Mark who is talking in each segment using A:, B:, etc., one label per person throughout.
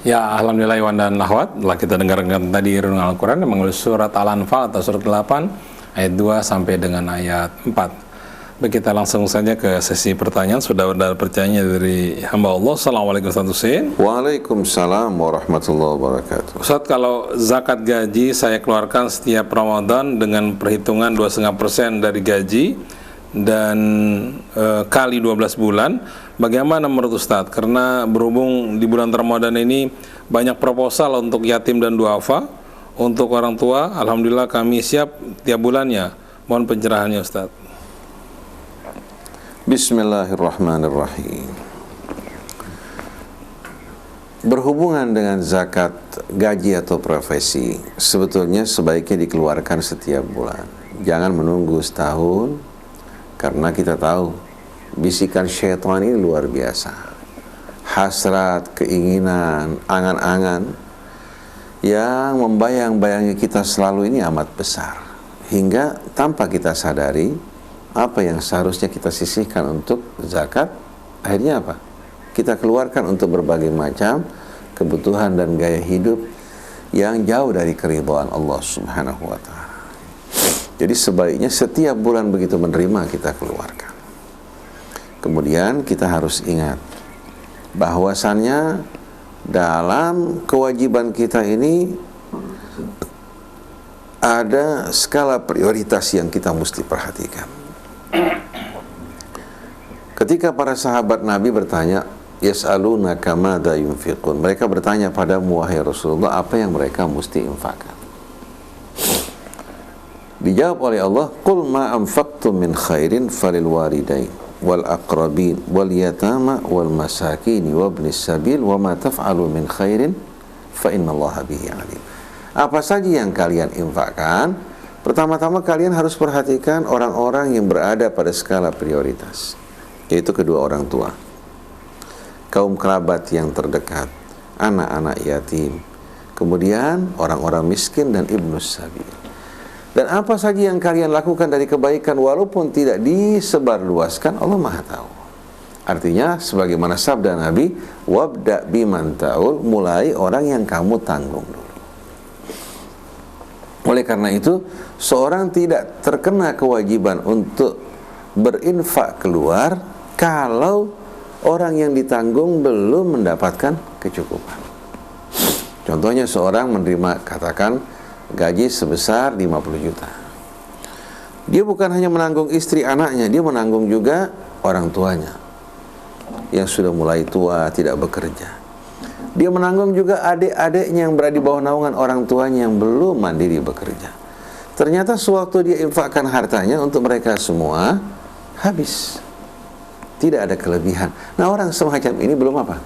A: Ya, alhamdulillah Iwan dan Lahwat, telah kita dengarkan tadi renungan Al-Quran yang mengurus surat Al-Anfal atau surat 8 ayat 2 sampai dengan ayat 4. Baik, kita langsung saja ke sesi pertanyaan. Sudah ada pertanyaan dari hamba Allah. Assalamualaikum warahmatullahi wabarakatuh.
B: Waalaikumsalam warahmatullahi wabarakatuh.
A: Ustaz, kalau zakat gaji saya keluarkan setiap Ramadan dengan perhitungan 2,5% dari gaji dan kali 12 bulan, bagaimana menurut Ustaz? Karena berhubung di bulan Ramadan ini banyak proposal untuk yatim dan duafa, untuk orang tua, alhamdulillah kami siap tiap bulannya. Mohon pencerahannya Ustaz.
B: Bismillahirrahmanirrahim. Berhubungan dengan zakat gaji atau profesi, sebetulnya sebaiknya dikeluarkan setiap bulan. Jangan menunggu setahun, karena kita tahu bisikan syaitan ini luar biasa. Hasrat, keinginan, angan-angan yang membayang-bayangi kita selalu ini amat besar, hingga tanpa kita sadari apa yang seharusnya kita sisihkan untuk zakat, akhirnya apa? Kita keluarkan untuk berbagai macam kebutuhan dan gaya hidup yang jauh dari keridhaan Allah Subhanahu wa ta'ala. Jadi sebaiknya setiap bulan begitu menerima kita keluarkan. Kemudian kita harus ingat bahwasannya dalam kewajiban kita ini ada skala prioritas yang kita mesti perhatikan. Ketika para sahabat Nabi bertanya, yas'alunaka madza yunfiqun, mereka bertanya padamu wahai Rasulullah, apa yang mereka mesti infakkan? Dijawab oleh Allah, qul ma anfaqtum min khairin falil walidain wal aqrabin wal yatama wal masakin wa ibnis sabil wa ma taf'alu min khairin fa innallaha bihi alim. Apa saja yang kalian infakkan, pertama-tama kalian harus perhatikan orang-orang yang berada pada skala prioritas, yaitu kedua orang tua, kaum kerabat yang terdekat, anak-anak yatim, kemudian orang-orang miskin dan ibnus sabil. Dan apa saja yang kalian lakukan dari kebaikan walaupun tidak disebarluaskan, Allah Maha tahu. Artinya sebagaimana sabda Nabi, wabda biman ta'ul, mulai orang yang kamu tanggung dulu. Oleh karena itu, seorang tidak terkena kewajiban untuk berinfak keluar kalau orang yang ditanggung belum mendapatkan kecukupan. Contohnya seorang menerima, katakan, gaji sebesar 50 juta. Dia bukan hanya menanggung istri anaknya, dia menanggung juga orang tuanya yang sudah mulai tua, tidak bekerja. Dia menanggung juga adik-adiknya yang berada di bawah naungan orang tuanya yang belum mandiri bekerja. Ternyata sewaktu dia infakkan hartanya untuk mereka semua, habis. Tidak ada kelebihan. Nah, orang semacam ini belum apa?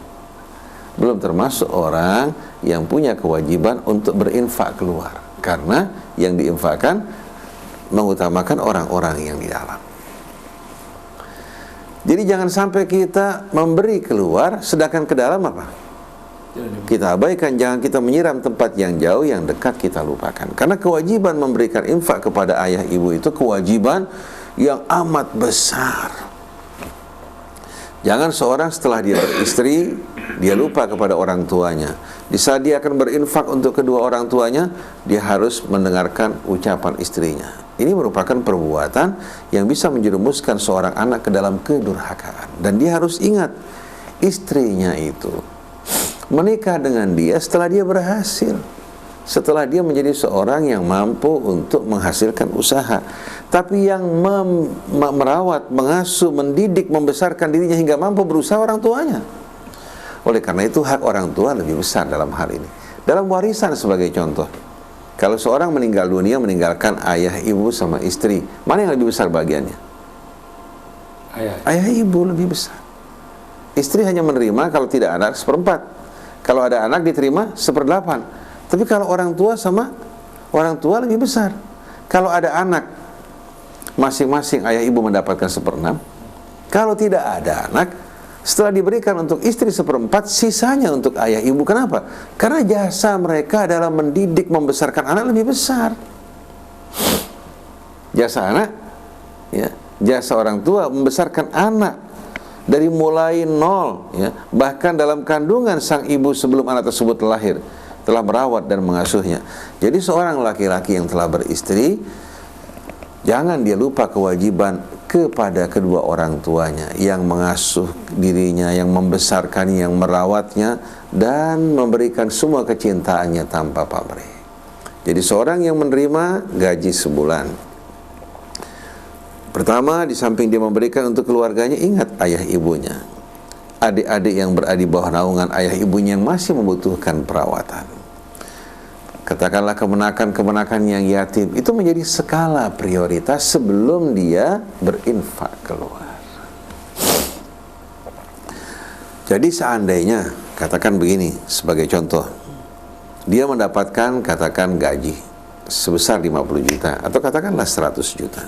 B: Belum termasuk orang yang punya kewajiban untuk berinfak keluar, karena yang diinfakkan mengutamakan orang-orang yang di dalam. Jadi jangan sampai kita memberi keluar sedangkan ke dalam apa? Kita abaikan. Jangan kita menyiram tempat yang jauh, yang dekat kita lupakan. Karena kewajiban memberikan infak kepada ayah ibu itu kewajiban yang amat besar. Jangan seorang setelah dia beristri, dia lupa kepada orang tuanya. Di saat dia akan berinfak untuk kedua orang tuanya, dia harus mendengarkan ucapan istrinya. Ini merupakan perbuatan yang bisa menjerumuskan seorang anak ke dalam kedurhakaan. Dan dia harus ingat, istrinya itu menikah dengan dia setelah dia berhasil, setelah dia menjadi seorang yang mampu untuk menghasilkan usaha. Tapi yang merawat, mengasuh, mendidik, membesarkan dirinya hingga mampu berusaha orang tuanya. Oleh karena itu hak orang tua lebih besar dalam hal ini. Dalam warisan sebagai contoh, kalau seorang meninggal dunia meninggalkan ayah, ibu sama istri, mana yang lebih besar bagiannya? Ayah ibu lebih besar. Istri hanya menerima kalau tidak anak 1/4. Kalau ada anak diterima 1/8. Tapi kalau orang tua sama orang tua lebih besar. Kalau ada anak, masing-masing ayah ibu mendapatkan 1/6. Kalau tidak ada anak, setelah diberikan untuk istri 1/4, sisanya untuk ayah ibu. Kenapa? Karena jasa mereka dalam mendidik, membesarkan anak lebih besar. Jasa anak, ya, jasa orang tua membesarkan anak dari mulai nol, ya, bahkan dalam kandungan sang ibu sebelum anak tersebut lahir telah merawat dan mengasuhnya. Jadi seorang laki-laki yang telah beristri, jangan dia lupa kewajiban kepada kedua orang tuanya yang mengasuh dirinya, yang membesarkannya, yang merawatnya, dan memberikan semua kecintaannya tanpa pamrih. Jadi seorang yang menerima gaji sebulan, pertama, di samping dia memberikan untuk keluarganya, ingat ayah ibunya, adik-adik yang berada di bawah naungan ayah ibunya yang masih membutuhkan perawatan. Katakanlah kemenakan-kemenakan yang yatim, itu menjadi skala prioritas sebelum dia berinfak keluar. Jadi seandainya, katakan begini sebagai contoh, dia mendapatkan katakan gaji sebesar 50 juta atau katakanlah 100 juta.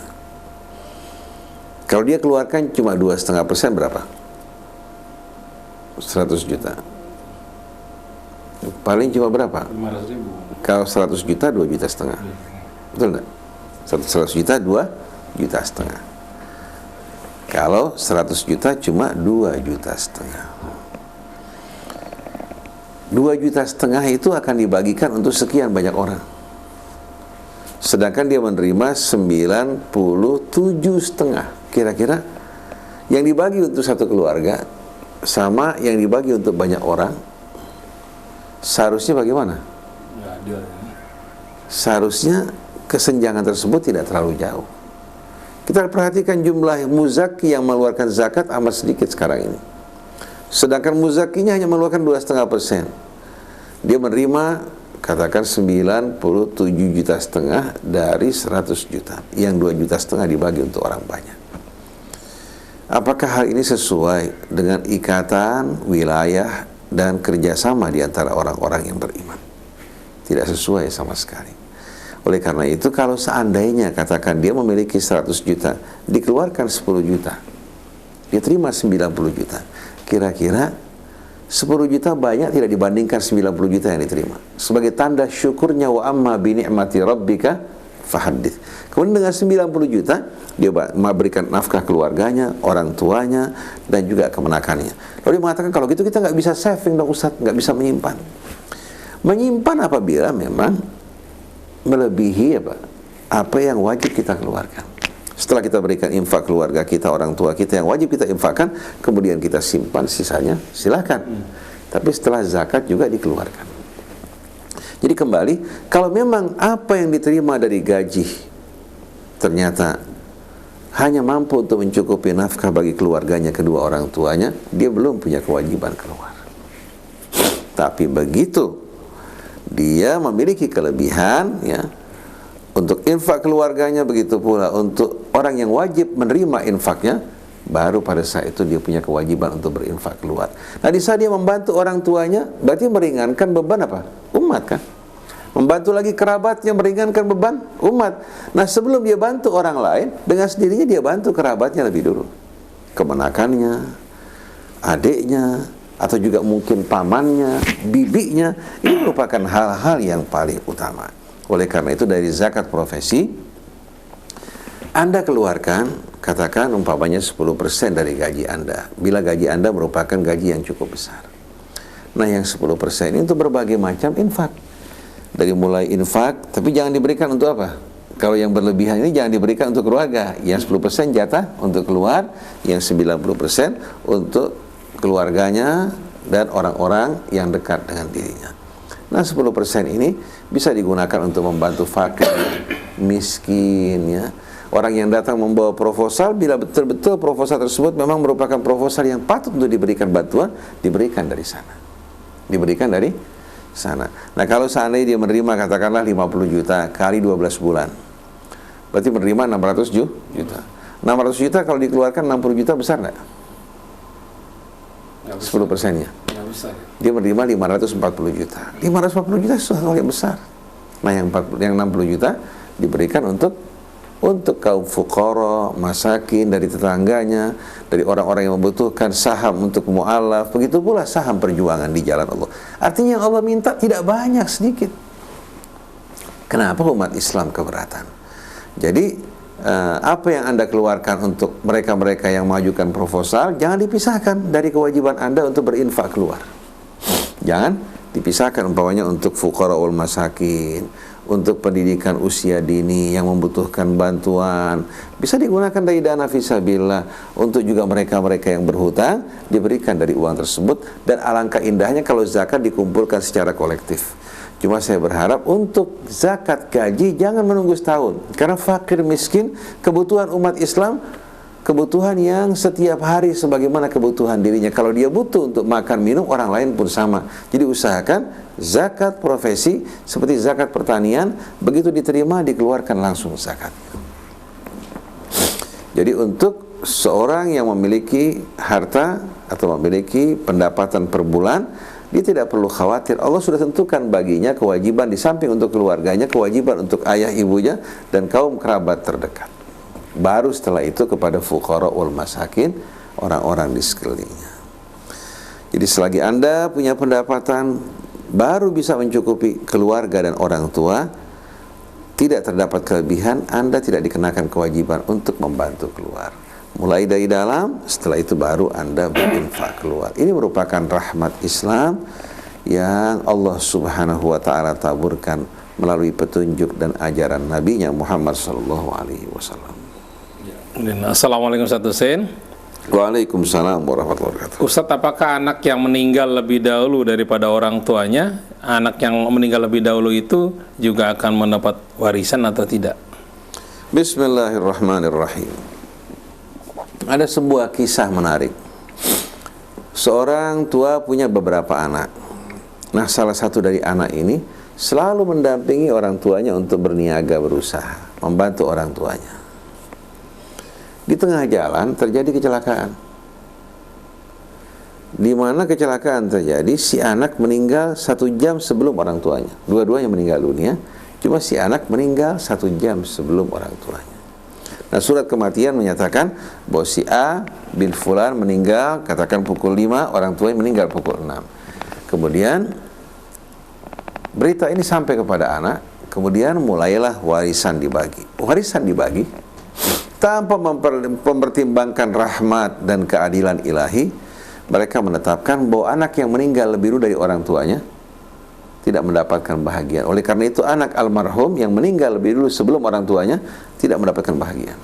B: Kalau dia keluarkan cuma 2,5% berapa? 100 juta. Paling cuma berapa?
A: 500.000.
B: Kalau 100 juta 2,5 juta. Betul enggak? 100 juta 2,5 juta. Kalau 100 juta cuma 2,5 juta. 2,5 juta itu akan dibagikan untuk sekian banyak orang. Sedangkan dia menerima 97,5. Kira-kira yang dibagi untuk satu keluarga sama yang dibagi untuk banyak orang, seharusnya bagaimana? Seharusnya kesenjangan tersebut tidak terlalu jauh. Kita perhatikan jumlah muzaki yang mengeluarkan zakat amat sedikit sekarang ini. Sedangkan muzakinya hanya mengeluarkan 2,5%. Dia menerima katakan 97,5 juta dari 100 juta, yang 2,5 juta dibagi untuk orang banyak. Apakah hal ini sesuai dengan ikatan wilayah dan kerjasama di antara orang-orang yang beriman? Tidak sesuai sama sekali. Oleh karena itu, kalau seandainya katakan dia memiliki 100 juta, dikeluarkan 10 juta, dia terima 90 juta. Kira-kira 10 juta banyak tidak dibandingkan 90 juta yang diterima. Sebagai tanda syukurnya, wa amma bi ni'mati rabbika fahaddits. Kemudian dengan 90 juta dia memberikan nafkah keluarganya, orang tuanya, dan juga kemenakannya. Lalu dia mengatakan, kalau gitu kita nggak bisa saving dong Ustaz, nggak bisa menyimpan. Menyimpan apabila memang melebihi apa yang wajib kita keluarkan. Setelah kita berikan infak keluarga kita, orang tua kita yang wajib kita infakkan, kemudian kita simpan sisanya, silakan. Tapi setelah zakat juga dikeluarkan. Jadi kembali, kalau memang apa yang diterima dari gaji ternyata hanya mampu untuk mencukupi nafkah bagi keluarganya, kedua orang tuanya, dia belum punya kewajiban keluar. Tapi begitu dia memiliki kelebihan, ya, untuk infak keluarganya, begitu pula untuk orang yang wajib menerima infaknya, baru pada saat itu dia punya kewajiban untuk berinfak keluar. Nah, di saat dia membantu orang tuanya, berarti meringankan beban apa? Umat kan? Membantu lagi kerabatnya, meringankan beban umat. Nah, sebelum dia bantu orang lain, dengan sendirinya dia bantu kerabatnya lebih dulu. Kemenakannya, adiknya, atau juga mungkin pamannya, bibinya, ini merupakan hal-hal yang paling utama. Oleh karena itu, dari zakat profesi Anda keluarkan, katakan umpamanya 10% dari gaji Anda, bila gaji Anda merupakan gaji yang cukup besar. Nah, yang 10% ini untuk berbagai macam infak. Dari mulai infak, tapi jangan diberikan untuk apa? Kalau yang berlebihan ini jangan diberikan untuk keluarga. Yang 10% jatah untuk keluar, yang 90% untuk keluarganya dan orang-orang yang dekat dengan dirinya. Nah, 10% ini bisa digunakan untuk membantu fakir, miskin, ya. Orang yang datang membawa proposal, bila betul-betul proposal tersebut memang merupakan proposal yang patut untuk diberikan bantuan, diberikan dari sana. Diberikan dari sana. Nah, kalau seandainya dia menerima katakanlah 50 juta kali 12 bulan, berarti menerima 600 juta. 600 juta kalau dikeluarkan 60 juta besar nggak? 10%-nya. Dia menerima 540 juta. 540 juta itu hal yang besar. Nah, yang 60 juta diberikan untuk kaum fuqara, masakin, dari tetangganya, dari orang-orang yang membutuhkan, saham untuk mu'alaf, begitu pula saham perjuangan di jalan Allah. Artinya yang Allah minta tidak banyak, sedikit. Kenapa umat Islam keberatan? Jadi apa yang Anda keluarkan untuk mereka-mereka yang mengajukan proposal, jangan dipisahkan dari kewajiban Anda untuk berinfak keluar. Jangan dipisahkan, umpamanya untuk fuqaraul masakin, untuk pendidikan usia dini yang membutuhkan bantuan, bisa digunakan dari dana fisabilillah. Untuk juga mereka-mereka yang berhutang, diberikan dari uang tersebut. Dan alangkah indahnya kalau zakat dikumpulkan secara kolektif. Cuma saya berharap untuk zakat gaji jangan menunggu setahun, karena fakir miskin, kebutuhan umat Islam, kebutuhan yang setiap hari sebagaimana kebutuhan dirinya. Kalau dia butuh untuk makan minum, orang lain pun sama. Jadi usahakan zakat profesi seperti zakat pertanian, begitu diterima dikeluarkan langsung zakat. Jadi untuk seorang yang memiliki harta atau memiliki pendapatan per bulan, dia tidak perlu khawatir. Allah sudah tentukan baginya kewajiban di samping untuk keluarganya, kewajiban untuk ayah ibunya dan kaum kerabat terdekat. Baru setelah itu kepada fuqara wal masakin, orang-orang di sekelilingnya. Jadi selagi Anda punya pendapatan baru bisa mencukupi keluarga dan orang tua, tidak terdapat kelebihan, Anda tidak dikenakan kewajiban untuk membantu keluar. Mulai dari dalam, setelah itu baru Anda berinfak keluar. Ini merupakan rahmat Islam yang Allah Subhanahu wa taala taburkan melalui petunjuk dan ajaran Nabi-Nya Muhammad sallallahu alaihi wasallam.
A: Assalamualaikum Ustaz Husein.
B: Waalaikumsalam warahmatullahi wabarakatuh.
A: Ustaz, apakah anak yang meninggal lebih dahulu daripada orang tuanya, anak yang meninggal lebih dahulu itu juga akan mendapat warisan atau tidak?
B: Bismillahirrahmanirrahim. Ada sebuah kisah menarik. Seorang tua punya beberapa anak. Nah, salah satu dari anak ini selalu mendampingi orang tuanya untuk berniaga, berusaha membantu orang tuanya. Di tengah jalan terjadi kecelakaan, di mana kecelakaan terjadi, si anak meninggal 1 jam sebelum orang tuanya. Dua-duanya meninggal dunia, cuma si anak meninggal 1 jam sebelum orang tuanya. Nah, surat kematian menyatakan bahwa si A bin Fulan meninggal, katakan pukul 5, orang tuanya meninggal pukul 6. Kemudian berita ini sampai kepada anak, kemudian mulailah warisan dibagi. Warisan dibagi tanpa mempertimbangkan rahmat dan keadilan ilahi. Mereka menetapkan bahwa anak yang meninggal lebih dulu dari orang tuanya tidak mendapatkan bahagian. Oleh karena itu anak almarhum yang meninggal lebih dulu sebelum orang tuanya tidak mendapatkan bahagian.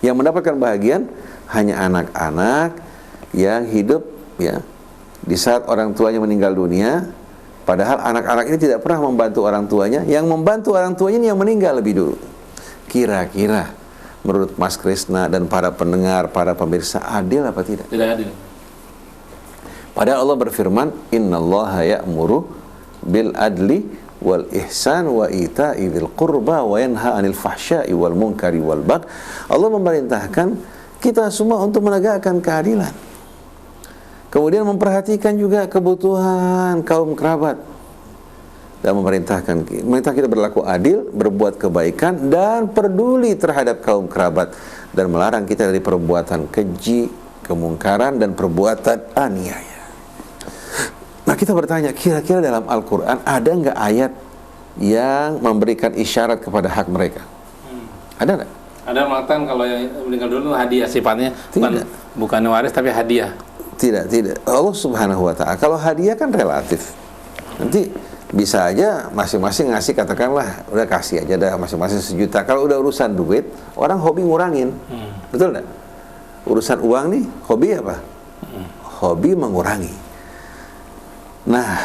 B: Yang mendapatkan bahagian hanya anak-anak yang hidup ya di saat orang tuanya meninggal dunia, padahal anak-anak ini tidak pernah membantu orang tuanya. Yang membantu orang tuanya ini yang meninggal lebih dulu. Kira-kira menurut Mas Krisna dan para pendengar, para pemirsa, adil apa tidak?
A: Tidak adil.
B: Padahal Allah berfirman, innallaha ya'muru bil adli wal ihsan wa ita'i dzil qurba wa yanha 'anil fahsya'i wal munkari wal bagh. Allah memerintahkan kita semua untuk menegakkan keadilan. Kemudian memperhatikan juga kebutuhan kaum kerabat. Dan memerintah kita berlaku adil, berbuat kebaikan dan peduli terhadap kaum kerabat, dan melarang kita dari perbuatan keji, kemungkaran dan perbuatan aniaya. Nah, kita bertanya, kira-kira dalam Al-Quran ada nggak ayat yang memberikan isyarat kepada hak mereka? Ada nggak?
A: Ada yang mengatakan kalau yang meninggal dulu hadiah sifatnya, bukan waris tapi hadiah.
B: Tidak. Allah Subhanahu wa ta'ala, kalau hadiah kan relatif. Nanti bisa aja masing-masing ngasih, katakanlah udah kasih aja dah masing-masing 1 juta. Kalau udah urusan duit, orang hobi ngurangin. Betul nggak? Urusan uang nih, hobi apa? Hobi mengurangi. Nah,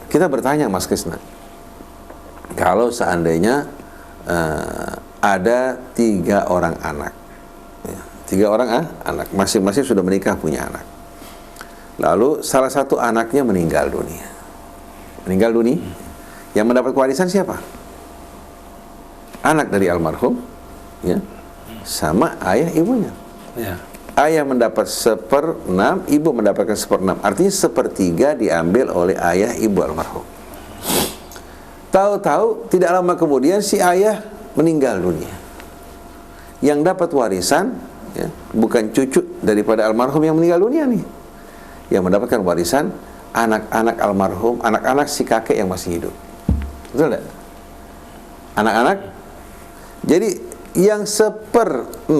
B: kita bertanya Mas Krisna, kalau seandainya ada 3 orang anak, ya, 3 orang anak, masing-masing sudah menikah, punya anak. Lalu salah satu anaknya meninggal dunia. Yang mendapat warisan siapa? Anak dari almarhum, ya, sama ayah ibunya.
A: Ya.
B: Ayah mendapat 1/6, ibu mendapatkan 1/6. Artinya 1/3 diambil oleh ayah ibu almarhum. Tahu-tahu tidak lama kemudian si ayah meninggal dunia. Yang dapat warisan ya, bukan cucu daripada almarhum yang meninggal dunia nih. Yang mendapatkan warisan anak-anak almarhum, anak-anak si kakek yang masih hidup. Betul tidak? Anak-anak. Jadi yang 1/6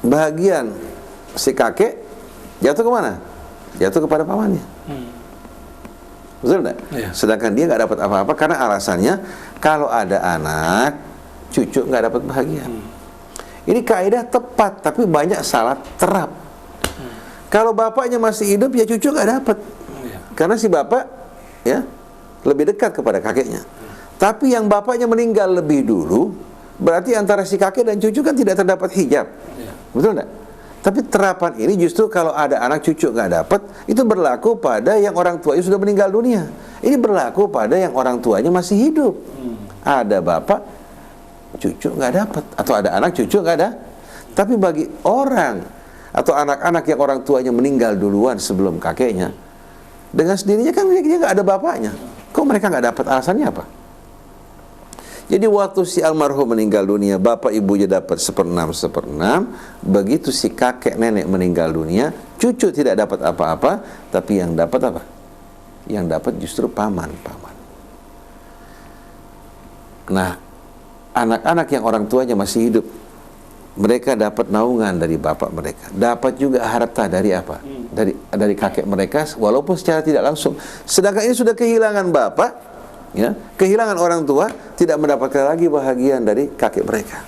B: bahagian si kakek jatuh kemana? Jatuh kepada pamannya. Betul enggak?
A: Iya.
B: Sedangkan dia nggak dapat apa-apa karena alasannya kalau ada anak, cucu nggak dapat bahagian. Ini kaidah tepat, tapi banyak salah terap. Kalau bapaknya masih hidup, ya cucu nggak dapat. Karena si bapak ya lebih dekat kepada kakeknya. Tapi yang bapaknya meninggal lebih dulu, berarti antara si kakek dan cucu kan tidak terdapat hijab. Betul enggak? Tapi terapan ini justru kalau ada anak cucu nggak dapat, itu berlaku pada yang orang tuanya sudah meninggal dunia. Ini berlaku pada yang orang tuanya masih hidup. Ada bapak, cucu nggak dapat, atau ada anak cucu nggak ada. Tapi bagi orang atau anak-anak yang orang tuanya meninggal duluan sebelum kakeknya, dengan sendirinya kan dia nggak ada bapaknya. Kok mereka nggak dapat? Alasannya apa? Jadi waktu si almarhum meninggal dunia, bapak ibunya dapat 1/6. Begitu si kakek nenek meninggal dunia, cucu tidak dapat apa-apa, tapi yang dapat apa? Yang dapat justru paman. Nah, anak-anak yang orang tuanya masih hidup, mereka dapat naungan dari bapak mereka, dapat juga harta dari apa? Dari kakek mereka, walaupun secara tidak langsung. Sedangkan ini sudah kehilangan bapak, ya, kehilangan orang tua, tidak mendapatkan lagi bahagian dari kakek mereka.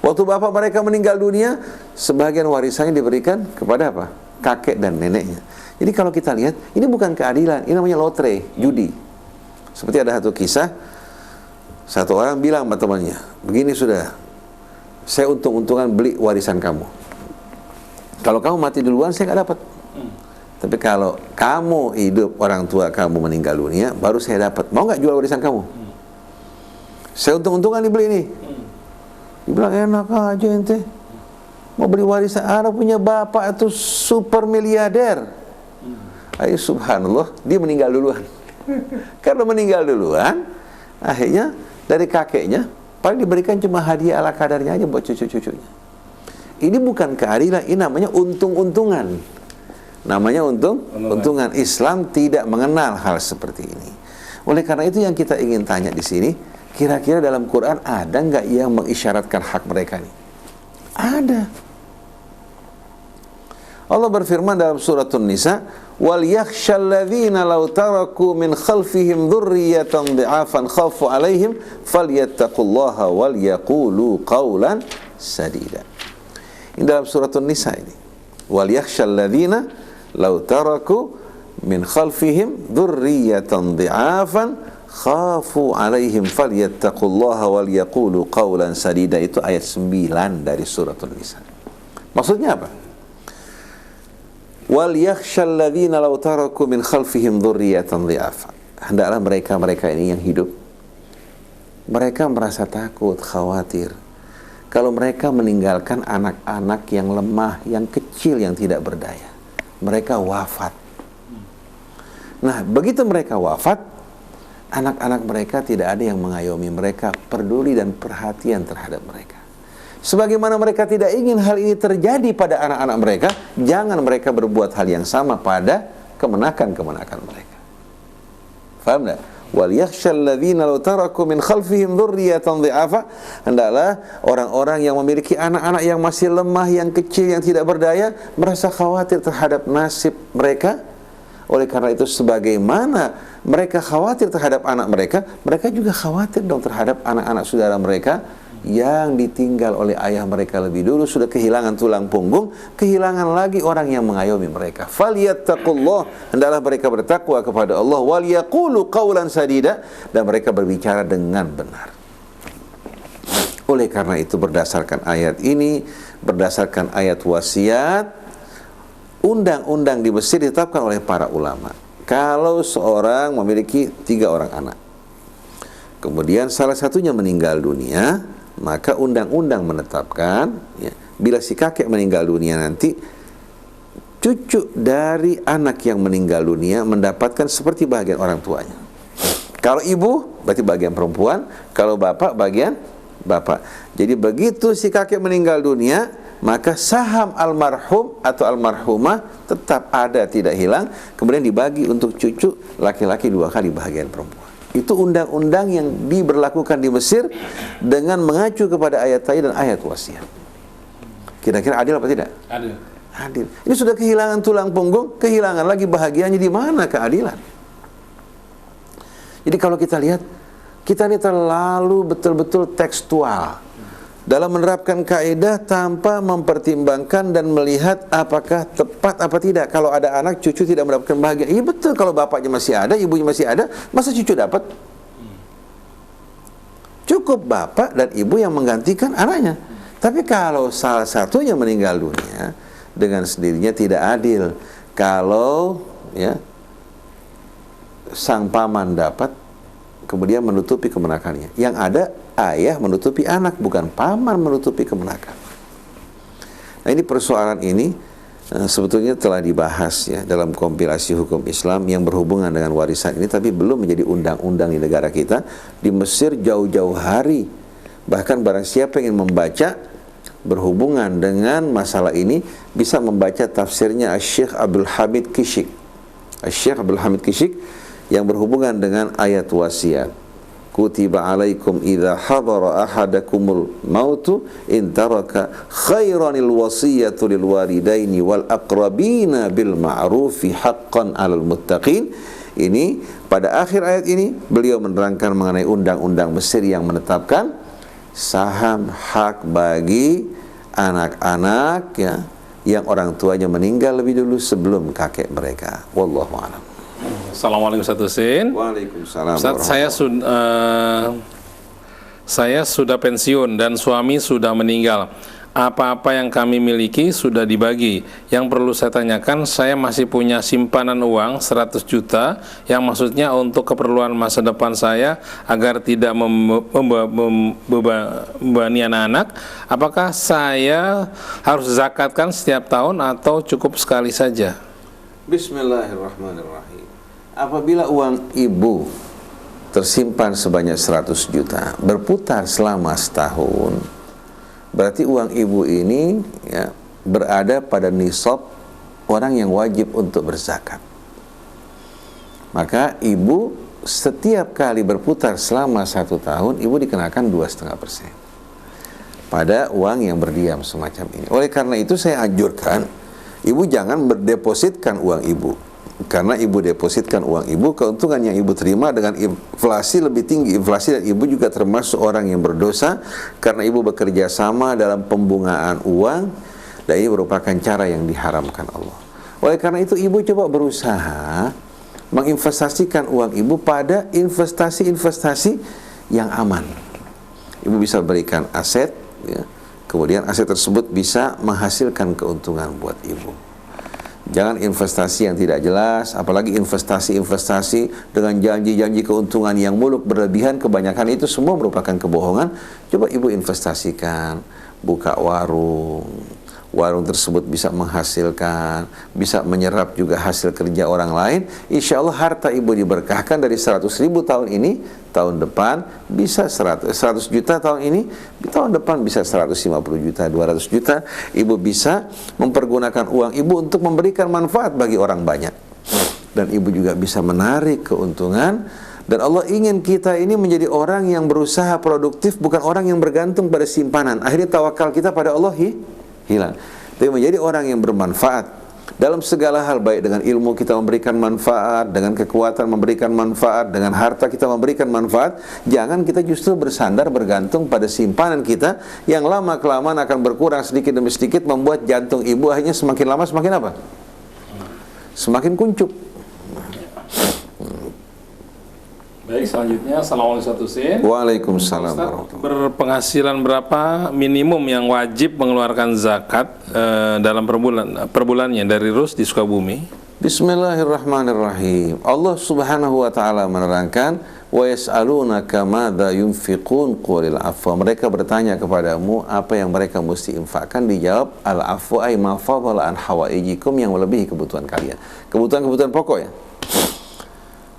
B: Waktu bapak mereka meninggal dunia, sebagian warisannya diberikan kepada apa? Kakek dan neneknya. Jadi kalau kita lihat, ini bukan keadilan, ini namanya lotre, judi. Seperti ada satu kisah, satu orang bilang sama temannya, begini sudah, saya untung-untungan beli warisan kamu. Kalau kamu mati duluan, saya nggak dapat. Tapi kalau kamu hidup, orang tua kamu meninggal dunia, baru saya dapat. Mau nggak jual warisan kamu? Saya untung-untungan dibeli ini. Dibilang enak aja ente. Mau beli warisan, anak punya bapak itu super miliarder. Ayo subhanallah, dia meninggal duluan. Karena meninggal duluan, akhirnya dari kakeknya paling diberikan cuma hadiah ala kadarnya aja buat cucu-cucunya. Ini bukan keadilan, ini namanya untung-untungan. Namanya untungan. Islam tidak mengenal hal seperti ini. Oleh karena itu yang kita ingin tanya di sini, kira-kira dalam Quran ada nggak yang mengisyaratkan hak mereka ini? Ada. Allah berfirman dalam surat An-Nisa, "Wal yakhshal ladzina law taraku min khalfihim dzurriyyatan dhi'afan khafu 'alaihim falyattaqullaha wal yaqulu qawlan sadida." Ini dalam surat An-Nisa ini. Wal yakhshal ladzina law taraku min khalfihim dzurriyyatan dhi'afan khafu 'alaihim falyattaqullaha wal yaqulu qawlan sadida. Itu ayat 9 dari surat An-Nisa. Maksudnya apa? Wal yakhshal ladzina law taraku min khalfihim dzurriyyatan dhi'afa. Hendaklah mereka ini yang hidup, mereka merasa takut, khawatir kalau mereka meninggalkan anak-anak yang lemah, yang kecil, yang tidak berdaya. Mereka wafat. Nah, begitu mereka wafat, anak-anak mereka tidak ada yang mengayomi mereka, peduli dan perhatian terhadap mereka. Sebagaimana mereka tidak ingin hal ini terjadi pada anak-anak mereka, jangan mereka berbuat hal yang sama pada kemenakan-kemenakan mereka. Faham tak? Wal yakhshal ladzina law taraku min khalfihim dzurriyyatan dhi'afa. Hendaklah orang-orang yang memiliki anak-anak yang masih lemah, yang kecil, yang tidak berdaya, merasa khawatir terhadap nasib mereka. Oleh karena itu, sebagaimana mereka khawatir terhadap anak mereka, mereka juga khawatir dong terhadap anak-anak saudara mereka yang ditinggal oleh ayah mereka lebih dulu, sudah kehilangan tulang punggung, kehilangan lagi orang yang mengayomi mereka. Falyattaqullah, hendaklah mereka bertakwa kepada Allah, wal yaqulu qawlan sadida, dan mereka berbicara dengan benar. Oleh karena itu, berdasarkan ayat ini, berdasarkan ayat wasiat, undang-undang di Mesir ditetapkan oleh para ulama. Kalau seorang memiliki 3 orang anak, kemudian salah satunya meninggal dunia, maka undang-undang menetapkan, ya, bila si kakek meninggal dunia nanti, cucu dari anak yang meninggal dunia mendapatkan seperti bagian orang tuanya. Kalau ibu, berarti bagian perempuan. Kalau bapak, bagian bapak. Jadi begitu si kakek meninggal dunia, maka saham almarhum atau almarhumah tetap ada, tidak hilang. Kemudian dibagi untuk cucu laki-laki 2 kali bagian perempuan. Itu undang-undang yang diberlakukan di Mesir dengan mengacu kepada ayat tadi dan ayat wasiat. Kira-kira adil apa tidak?
A: Adil.
B: Adil. Ini sudah kehilangan tulang punggung, kehilangan lagi bahagianya. Di mana keadilan? Jadi kalau kita lihat, kita ini terlalu betul-betul tekstual dalam menerapkan kaidah tanpa mempertimbangkan dan melihat apakah tepat apa tidak. Kalau ada anak, cucu tidak mendapatkan bahagia. Iya betul, kalau bapaknya masih ada, ibunya masih ada, masa cucu dapat? Cukup bapak dan ibu yang menggantikan anaknya. Tapi kalau salah satunya meninggal dunia, dengan sendirinya tidak adil. Kalau ya sang paman dapat, kemudian menutupi kemenakannya. Yang ada ayah menutupi anak, bukan paman menutupi kemenakan. Nah, ini persoalan ini sebetulnya telah dibahas ya dalam kompilasi hukum Islam yang berhubungan dengan warisan ini, tapi belum menjadi undang-undang di negara kita. Di Mesir jauh-jauh hari. Bahkan barang siapa yang ingin membaca berhubungan dengan masalah ini, bisa membaca tafsirnya Syekh Abdul Hamid Kishk. Syekh Abdul Hamid Kishk yang berhubungan dengan ayat wasiat. Kutiba alaikum idza hadara ahadakumul mautu in taraka khairanil wasiyatu lil walidaini wal aqrabina bil ma'rufi haqqan 'alal muttaqin. Ini pada akhir ayat ini beliau menerangkan mengenai undang-undang Mesir yang menetapkan saham hak bagi anak-anak ya yang orang tuanya meninggal lebih dulu sebelum kakek mereka. Wallahu a'lam.
A: Assalamualaikum Ustaz Husin.
B: Waalaikumsalam.
A: Ustaz, saya sudah pensiun dan suami sudah meninggal. Apa-apa yang kami miliki sudah dibagi. Yang perlu saya tanyakan, saya masih punya simpanan uang 100 juta yang maksudnya untuk keperluan masa depan saya agar tidak membebani anak-anak. Apakah saya harus zakatkan setiap tahun atau cukup sekali saja?
B: Bismillahirrahmanirrahim. Apabila uang ibu tersimpan sebanyak 100 juta berputar selama setahun, berarti uang ibu ini ya, berada pada nisab orang yang wajib untuk berzakat. Maka ibu setiap kali berputar selama 1 tahun, ibu dikenakan 2,5% pada uang yang berdiam semacam ini. Oleh karena itu saya anjurkan ibu jangan berdepositkan uang ibu. Karena ibu depositkan uang ibu, keuntungan yang ibu terima dengan inflasi lebih tinggi. Inflasi, dan ibu juga termasuk orang yang berdosa karena ibu bekerja sama dalam pembungaan uang, dan ini merupakan cara yang diharamkan Allah. Oleh karena itu ibu coba berusaha menginvestasikan uang ibu pada investasi-investasi yang aman. Ibu bisa berikan aset ya, kemudian aset tersebut bisa menghasilkan keuntungan buat ibu. Jangan investasi yang tidak jelas, apalagi investasi-investasi dengan janji-janji keuntungan yang muluk berlebihan. Kebanyakan itu semua merupakan kebohongan. Coba ibu investasikan, buka warung. Warung tersebut bisa menghasilkan, bisa menyerap juga hasil kerja orang lain. Insya Allah harta ibu diberkahkan. Dari 100.000 tahun ini, tahun depan bisa 100 juta tahun ini, tahun depan bisa 150 juta, 200 juta. Ibu bisa mempergunakan uang ibu untuk memberikan manfaat bagi orang banyak. Dan ibu juga bisa menarik keuntungan. Dan Allah ingin kita ini menjadi orang yang berusaha produktif, bukan orang yang bergantung pada simpanan. Akhirnya tawakal kita pada Allah hilang. Tapi menjadi orang yang bermanfaat dalam segala hal, baik dengan ilmu kita memberikan manfaat, dengan kekuatan memberikan manfaat, dengan harta kita memberikan manfaat. Jangan kita justru bersandar bergantung pada simpanan kita yang lama kelamaan akan berkurang sedikit demi sedikit, membuat jantung ibu akhirnya semakin lama semakin apa? Semakin kuncup.
A: Baik, selanjutnya Assalamualaikum Ustaz Husin.
B: Waalaikumsalam.
A: Berpenghasilan berapa minimum yang wajib mengeluarkan zakat dalam per bulannya dari Rus di Sukabumi?
B: Bismillahirrahmanirrahim. Allah Subhanahu wa taala menerangkan, wa yas'alunaka madza yunfiqun qulil afwa. Mereka bertanya kepadamu apa yang mereka mesti infakkan. Dijawab al afwa ay ma fadhala an hawaijikum, yang melebihi kebutuhan kalian. Kebutuhan-kebutuhan pokok ya.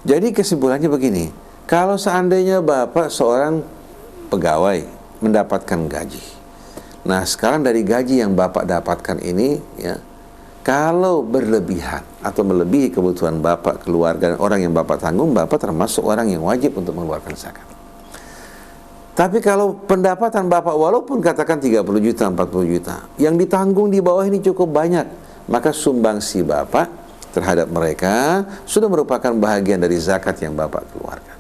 B: Jadi kesimpulannya begini, kalau seandainya bapak seorang pegawai mendapatkan gaji, nah sekarang dari gaji yang bapak dapatkan ini ya, Kalau berlebihan atau melebihi kebutuhan bapak, keluarga, dan orang yang bapak tanggung, bapak termasuk orang yang wajib untuk mengeluarkan zakat. Tapi kalau pendapatan bapak walaupun katakan 30 juta, 40 juta, yang ditanggung di bawah ini cukup banyak, maka sumbangsi bapak terhadap mereka sudah merupakan bahagian dari zakat yang bapak keluarkan.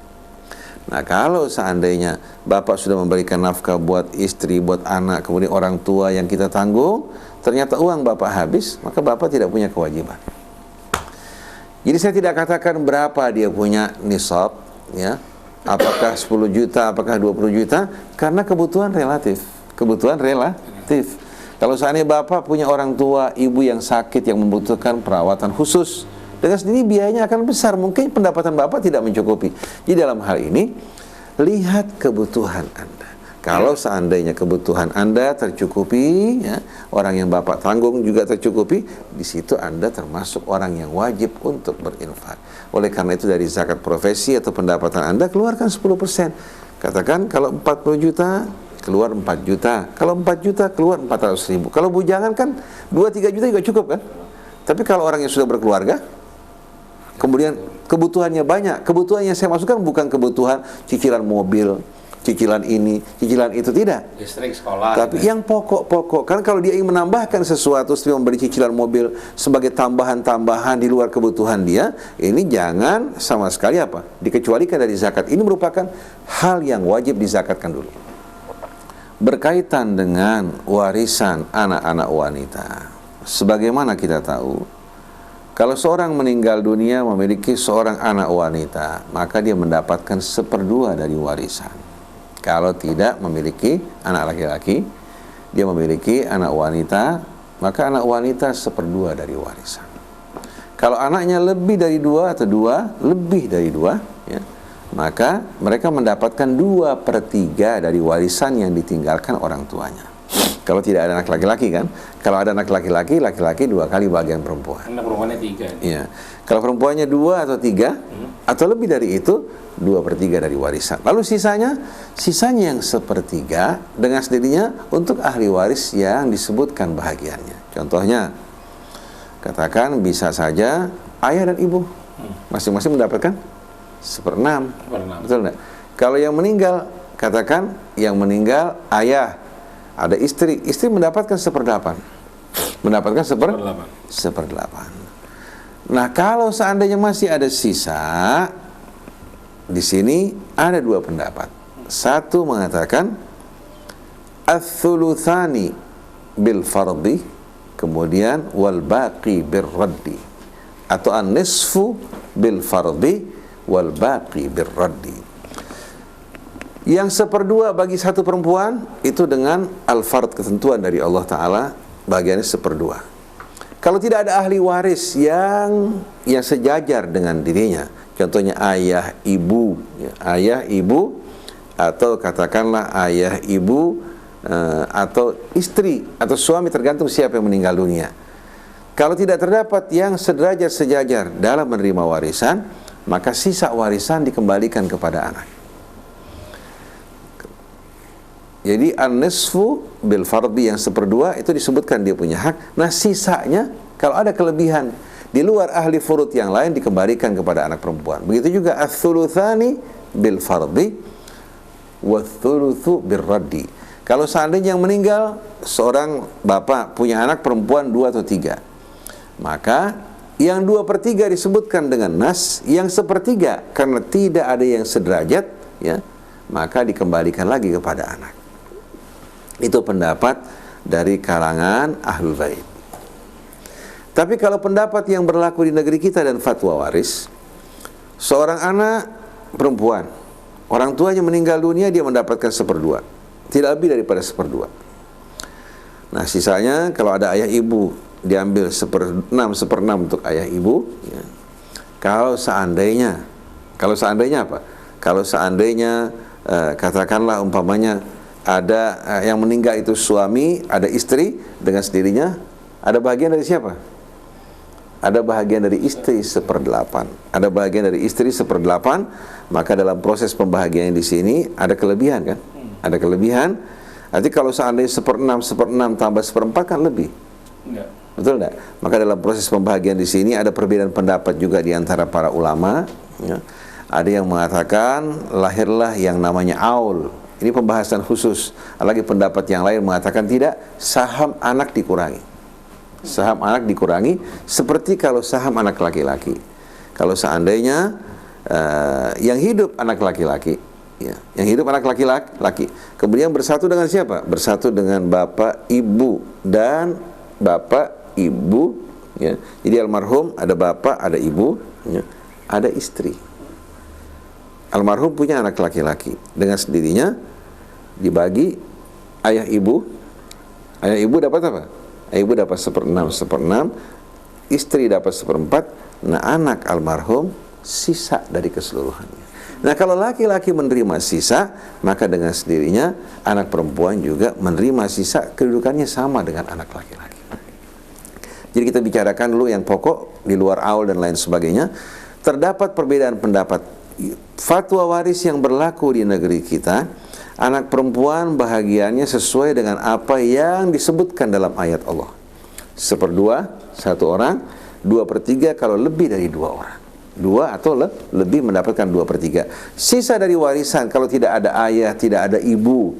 B: Nah, kalau seandainya bapak sudah memberikan nafkah buat istri, buat anak, kemudian orang tua yang kita tanggung, ternyata uang bapak habis, maka bapak tidak punya kewajiban. Jadi saya tidak katakan berapa dia punya nisab, ya, apakah 10 juta, apakah 20 juta, karena kebutuhan relatif. Kebutuhan relatif. Kalau seandainya bapak punya orang tua, ibu yang sakit, yang membutuhkan perawatan khusus, dengan sendiri biayanya akan besar, mungkin pendapatan bapak tidak mencukupi. Jadi dalam hal ini, lihat kebutuhan Anda. Kalau seandainya kebutuhan Anda tercukupi, ya, orang yang bapak tanggung juga tercukupi, di situ Anda termasuk orang yang wajib untuk berinfak. Oleh karena itu dari zakat profesi atau pendapatan Anda keluarkan 10%. Katakan kalau 40 juta keluar 4 juta, kalau 4 juta keluar 400 ribu. Kalau bujangan kan 2-3 juta juga cukup kan? Tapi kalau orang yang sudah berkeluarga, kemudian kebutuhannya banyak, kebutuhan yang saya masukkan bukan kebutuhan cicilan mobil, cicilan ini, cicilan itu, tidak.
C: Listrik, sekolah.
B: Tapi yang pokok-pokok, karena kalau dia ingin menambahkan sesuatu, seperti membeli cicilan mobil sebagai tambahan-tambahan di luar kebutuhan dia, ini jangan sama sekali apa? Dikecualikan dari zakat. Ini merupakan hal yang wajib dizakatkan dulu. Berkaitan dengan warisan anak-anak wanita, sebagaimana kita tahu, kalau seorang meninggal dunia memiliki seorang anak wanita, maka dia mendapatkan 1/2 dari warisan. Kalau tidak memiliki anak laki-laki, dia memiliki anak wanita, maka anak wanita 1/2 dari warisan. Kalau anaknya lebih dari 2 atau 2, lebih dari 2, ya, maka mereka mendapatkan 2/3 dari warisan yang ditinggalkan orang tuanya. Kalau tidak ada anak laki-laki kan, kalau ada anak laki-laki, laki-laki 2 kali bagian perempuan.
C: Anak perempuannya 3.
B: Iya. Kalau perempuannya 2 atau 3, atau lebih dari itu, 2/3 dari warisan. Lalu sisanya yang 1/3 dengan sendirinya untuk ahli waris yang disebutkan bahagiannya. Contohnya, katakan bisa saja ayah dan ibu masing-masing mendapatkan 1/6. Betul enggak? Kalau yang meninggal, katakan yang meninggal ayah, ada istri mendapatkan 1/8. Mendapatkan 1/8. Nah, kalau seandainya masih ada sisa, di sini ada 2 pendapat. Satu mengatakan ats-tsulutsani bil fardhi, kemudian wal baqi bir raddi, atau an-nisfu bil fardhi wal baqi bir raddi. Yang 1/2 bagi satu perempuan itu dengan al-fard, ketentuan dari Allah Ta'ala, bagiannya 1/2. Kalau tidak ada ahli waris yang sejajar dengan dirinya, contohnya ayah, ibu, ya, ayah, ibu, atau katakanlah ayah, ibu, atau istri atau suami, tergantung siapa yang meninggal dunia. Kalau tidak terdapat yang sederajat sejajar dalam menerima warisan, maka sisa warisan dikembalikan kepada anak. Jadi an-nisfu bil fardhi yang 1/2 itu disebutkan dia punya hak. Nah, sisanya kalau ada kelebihan di luar ahli furud yang lain dikembalikan kepada anak perempuan. Begitu juga ats-tsulutsani bil fardhi wath-tsulutsu bir raddi. Kalau seandainya yang meninggal seorang bapak punya anak perempuan 2 atau 3, maka yang 2/3 disebutkan dengan nas, yang 1/3 karena tidak ada yang sederajat, ya, maka dikembalikan lagi kepada anak. Itu pendapat dari kalangan ahlul bait. Tapi kalau pendapat yang berlaku di negeri kita dan fatwa waris, seorang anak perempuan, orang tuanya meninggal dunia, dia mendapatkan 1/2, tidak lebih daripada 1/2. Nah, sisanya kalau ada ayah ibu, diambil 1/6 untuk ayah ibu, ya. Kalau seandainya apa? Kalau seandainya katakanlah umpamanya ada yang meninggal itu suami, ada istri, dengan sendirinya ada bagian dari siapa? Ada bagian dari istri 1/8. Ada bagian dari istri 1/8, maka dalam proses pembahagian di sini ada kelebihan kan? Ada kelebihan. Nanti kalau seandainya 1/6 tambah 1/4 kan lebih.
A: Enggak.
B: Betul enggak? Maka dalam proses pembahagian di sini ada perbedaan pendapat juga di antara para ulama, ya. Ada yang mengatakan lahirlah yang namanya aul. Ini pembahasan khusus. Lagi pendapat yang lain mengatakan tidak, saham anak dikurangi. Saham anak dikurangi seperti kalau saham anak laki-laki. Kalau seandainya yang hidup anak laki-laki, ya, yang hidup anak laki-laki, kemudian bersatu dengan siapa? Bersatu dengan bapak, ibu, dan bapak, ibu, ya. Jadi almarhum ada bapak, ada ibu, ya, ada istri. Almarhum punya anak laki-laki, dengan sendirinya dibagi ayah ibu. Ayah ibu dapat apa? Ayah ibu dapat 1/6, istri dapat 1/4. Nah, anak almarhum sisa dari keseluruhannya. Nah, kalau laki-laki menerima sisa, maka dengan sendirinya anak perempuan juga menerima sisa, kedudukannya sama dengan anak laki-laki. Jadi kita bicarakan dulu yang pokok, di luar aul dan lain sebagainya. Terdapat perbedaan pendapat. Fatwa waris yang berlaku di negeri kita, anak perempuan bahagiannya sesuai dengan apa yang disebutkan dalam ayat Allah. 1/2, 1 orang, 2/3 kalau lebih dari 2 orang. 2 atau lebih mendapatkan 2/3. Sisa dari warisan kalau tidak ada ayah, tidak ada ibu,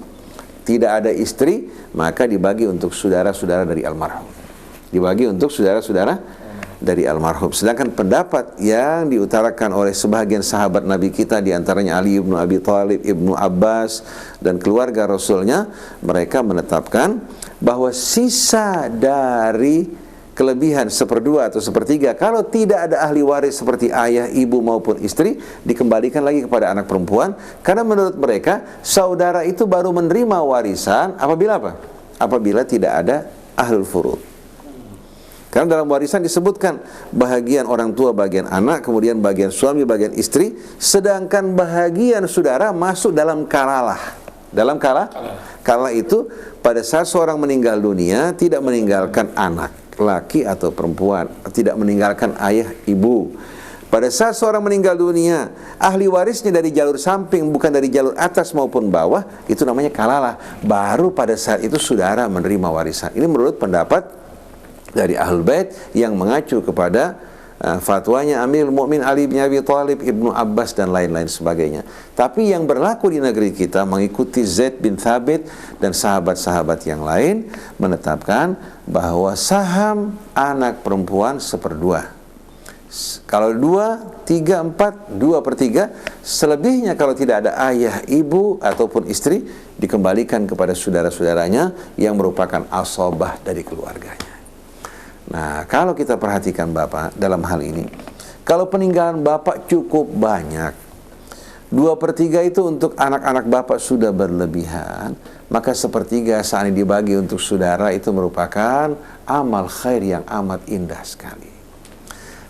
B: tidak ada istri, maka dibagi untuk saudara-saudara dari almarhum. Dibagi untuk saudara-saudara dari almarhum. Sedangkan pendapat yang diutarakan oleh sebahagian sahabat Nabi kita, diantaranya Ali ibnu Abi Thalib, Ibnu Abbas, dan keluarga Rasulnya, mereka menetapkan bahwa sisa dari kelebihan 1/2 atau 1/3 kalau tidak ada ahli waris seperti ayah, ibu maupun istri, dikembalikan lagi kepada anak perempuan, karena menurut mereka saudara itu baru menerima warisan apabila apa? Apabila tidak ada ahlul furud. Karena dalam warisan disebutkan bahagian orang tua, bagian anak, kemudian bagian suami, bagian istri, sedangkan bahagian saudara masuk dalam kalalah. Dalam kala itu pada saat seorang meninggal dunia tidak meninggalkan anak laki atau perempuan, tidak meninggalkan ayah, ibu. Pada saat seorang meninggal dunia, ahli warisnya dari jalur samping, bukan dari jalur atas maupun bawah, itu namanya kalalah. Baru pada saat itu saudara menerima warisan. Ini menurut pendapat dari Ahlul Bait yang mengacu kepada fatwanya Amirul Mukminin Ali bin Abi Thalib, Ibnu Abbas, dan lain-lain sebagainya. Tapi yang berlaku di negeri kita mengikuti Zaid bin Thabit dan sahabat-sahabat yang lain menetapkan bahwa saham anak perempuan 1/2. Kalau 2, 3, 4, 2/3. Selebihnya kalau tidak ada ayah, ibu ataupun istri, dikembalikan kepada saudara-saudaranya yang merupakan asobah dari keluarganya. Nah, kalau kita perhatikan Bapak dalam hal ini, kalau peninggalan Bapak cukup banyak, 2/3 itu untuk anak-anak Bapak sudah berlebihan, maka 1/3 saat ini dibagi untuk saudara, itu merupakan amal khair yang amat indah sekali.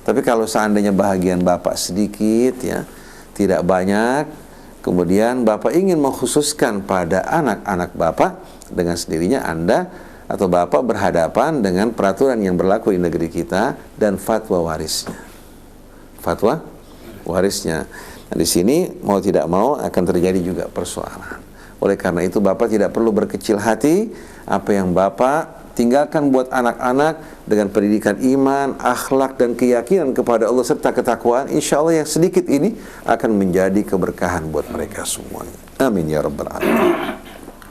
B: Tapi kalau seandainya bahagian Bapak sedikit, ya, tidak banyak, kemudian Bapak ingin mengkhususkan pada anak-anak Bapak, dengan sendirinya Anda atau Bapak berhadapan dengan peraturan yang berlaku di negeri kita dan fatwa warisnya. Fatwa warisnya. Nah, di sini mau tidak mau akan terjadi juga persoalan. Oleh karena itu Bapak tidak perlu berkecil hati. Apa yang Bapak tinggalkan buat anak-anak dengan pendidikan iman, akhlak, dan keyakinan kepada Allah serta ketakwaan, insya Allah yang sedikit ini akan menjadi keberkahan buat mereka semuanya. Amin ya rabbal alamin.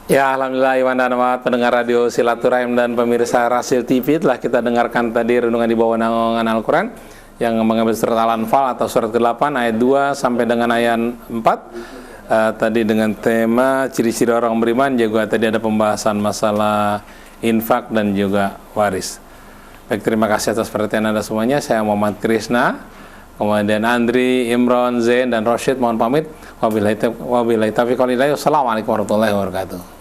A: Ya, alhamdulillah, Iwan dan Ahmad, pendengar radio Silaturahim dan pemirsa Rasil TV, telah kita dengarkan tadi renungan di bawah naungan Al-Quran yang mengambil surat Al-Anfal atau surat ke-8 ayat 2 sampai dengan ayat 4. Tadi dengan tema ciri-ciri orang beriman, juga tadi ada pembahasan masalah infak dan juga waris. Baik, terima kasih atas perhatian Anda semuanya. Saya Muhammad Krishna, kemudian Andri, Imron, Zain, dan Rosyid mohon pamit. Wabillahi taufiq wal hidayah. Wassalamualaikum warahmatullahi wabarakatuh.